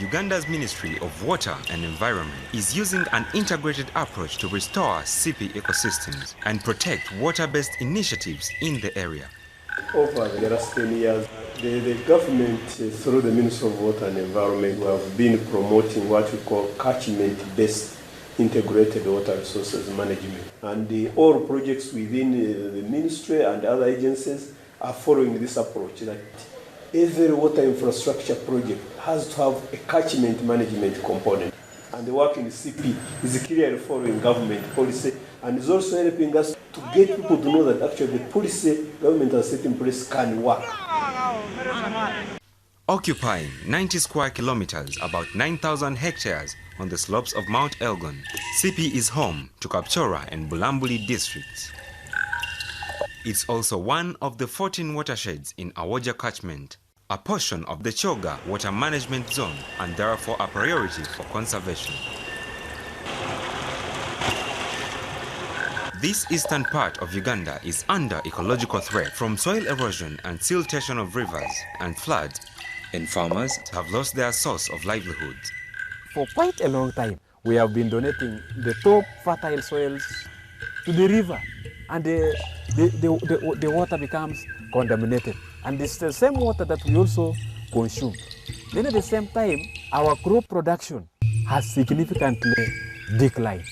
Uganda's Ministry of Water and Environment is using an integrated approach to restore SIPI ecosystems and protect water-based initiatives in the area. Over the last 10 years, the government, through the Ministry of Water and Environment, we have been promoting what we call catchment-based integrated water resources management. And all projects within the ministry and other agencies are following this approach, that every water infrastructure project has to have a catchment management component. And the work in the CP is clearly following government policy and is also helping us to get people to know that actually the policy government has set in place can work. Occupying 90 square kilometers, about 9,000 hectares on the slopes of Mount Elgon, SIPI is home to Kapchorwa and Bulambuli districts. It's also one of the 14 watersheds in Awoja catchment, a portion of the Choga water management zone, and therefore a priority for conservation. This eastern part of Uganda is under ecological threat from soil erosion and siltation of rivers and floods, and farmers have lost their source of livelihood. For quite a long time, we have been donating the top fertile soils to the river, and the water becomes contaminated. And it's the same water that we also consume. Then at the same time, our crop production has significantly declined.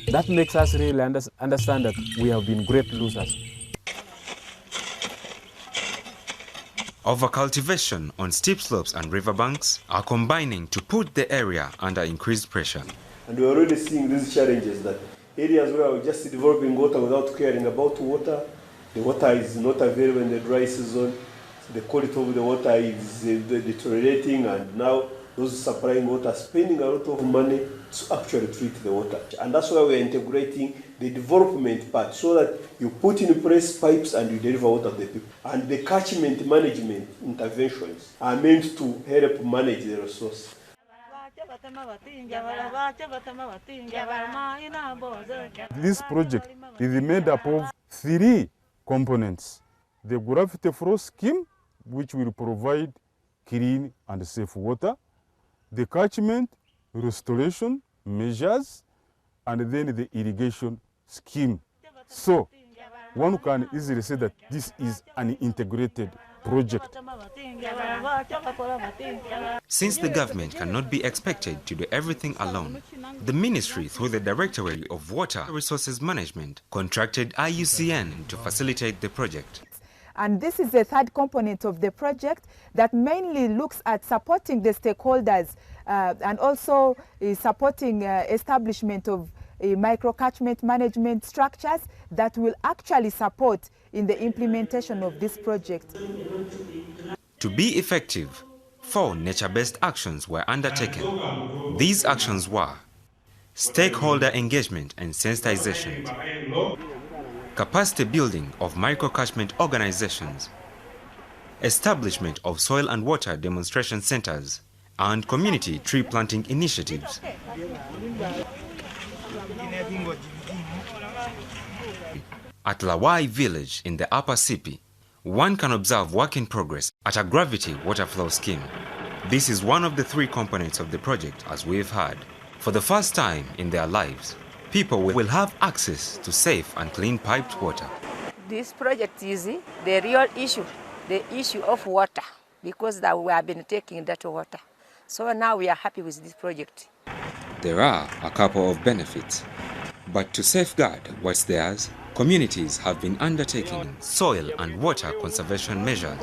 That makes us really understand that we have been great losers. Overcultivation on steep slopes and riverbanks are combining to put the area under increased pressure. And we're already seeing these challenges, that areas where we're just developing water without caring about water, the water is not available in the dry season, the quality of the water is deteriorating, and now those supplying water are spending a lot of money to actually treat the water. And that's why we're integrating the development part, so that you put in place pipes and you deliver water to the people. And the catchment management interventions are meant to help manage the resource. This project is made up of 3 components. The gravity flow scheme, which will provide clean and safe water, the catchment restoration measures, and then the irrigation scheme. So one can easily say that this is an integrated project. Since the government cannot be expected to do everything alone, the ministry, through the Directorate of Water Resources Management, contracted IUCN to facilitate the project. And this is the third component of the project that mainly looks at supporting the stakeholders and also supporting establishment of micro-catchment management structures that will actually support in the implementation of this project. To be effective, 4 nature-based actions were undertaken. These actions were stakeholder engagement and sensitization, capacity building of micro-catchment organizations, establishment of soil and water demonstration centers, and community tree planting initiatives. At Lawai village in the Upper SIPI, one can observe work in progress at a gravity water flow scheme. This is one of the 3 components of the project, as we've heard. For the first time in their lives, people will have access to safe and clean piped water. This project is the real issue, the issue of water, because that we have been taking that water. So now we are happy with this project. There are a couple of benefits, but to safeguard what's theirs, communities have been undertaking soil and water conservation measures.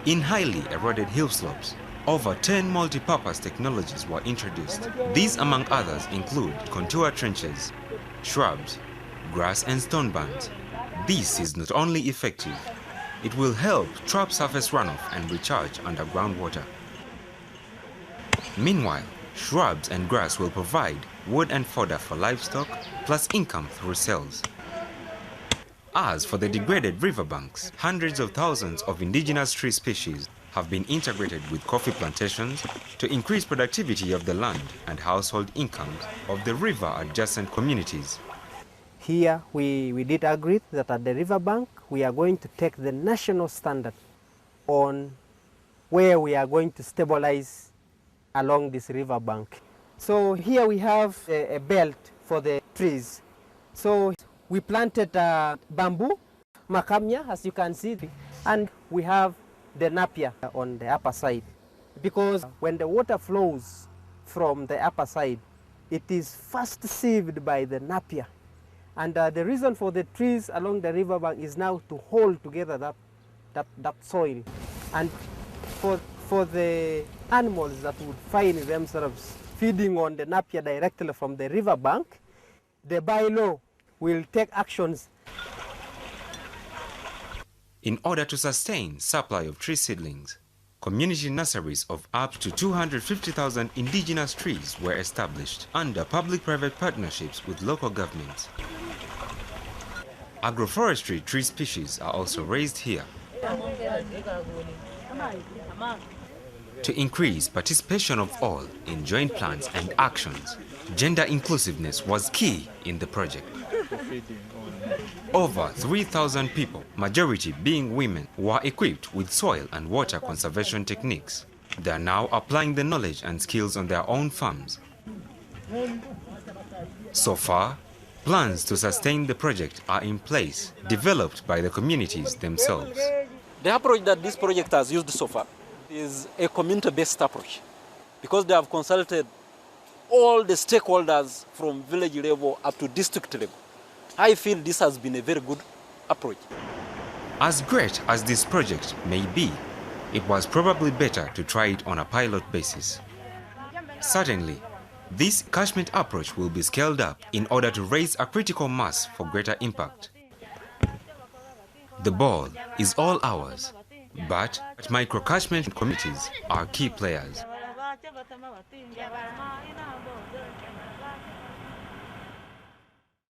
In highly eroded hill slopes, over 10 multi-purpose technologies were introduced. These, among others, include contour trenches, shrubs, grass and stone bands. This is not only effective, it will help trap surface runoff and recharge underground water. Meanwhile, shrubs and grass will provide wood and fodder for livestock, plus income through sales. As for the degraded riverbanks, hundreds of thousands of indigenous tree species have been integrated with coffee plantations to increase productivity of the land and household incomes of the river-adjacent communities. Here we did agree that at the riverbank we are going to take the national standard on where we are going to stabilize along this river bank. So here we have a belt for the trees. So we planted bamboo, macadamia, as you can see, and we have the napier on the upper side. Because when the water flows from the upper side, it is first sieved by the napier. And the reason for the trees along the riverbank is now to hold together that soil. And for the animals that would find themselves feeding on the napier directly from the riverbank, the bylaw will take actions. In order to sustain supply of tree seedlings, community nurseries of up to 250,000 indigenous trees were established under public-private partnerships with local governments. Agroforestry tree species are also raised here. To increase participation of all in joint plans and actions, gender inclusiveness was key in the project. Over 3,000 people, majority being women, were equipped with soil and water conservation techniques. They are now applying the knowledge and skills on their own farms. So far, plans to sustain the project are in place, developed by the communities themselves. The approach that this project has used so far is a community-based approach, because they have consulted all the stakeholders from village level up to district level. I feel this has been a very good approach. As great as this project may be, it was probably better to try it on a pilot basis. Certainly, this catchment approach will be scaled up in order to raise a critical mass for greater impact. The ball is all ours, but micro-catchment committees are key players.